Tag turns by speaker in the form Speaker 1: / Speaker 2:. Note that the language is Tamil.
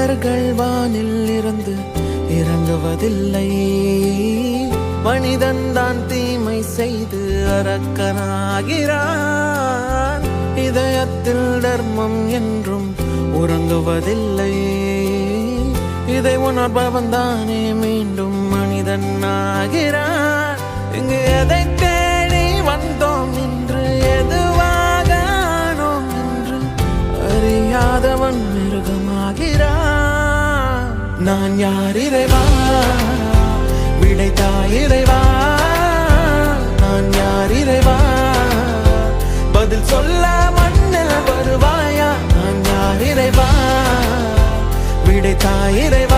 Speaker 1: தேவர்கள் வானில் இருந்து இறங்குவதில்லை, மனிதன் தான் தீமை செய்து அரக்கனாகிறான். இதயத்தில் தர்மம் என்றும் உறங்குவதில்லை, இதை உணர்பவன் தானே மீண்டும் மனிதன் ஆகிறான். இங்கு எதை தேடி வந்தோம் என்று, எதுவாக ஆனோம் என்று அறியாதவன் மிருகமாகிறான். நான் யார் இறைவா, விடைத்தாய் இறைவா. நான் யார் இறைவா, பதில் சொல்ல மண்ணில் வருவாயா. நான் யார் இறைவா, விடைத்தாய் இறைவா.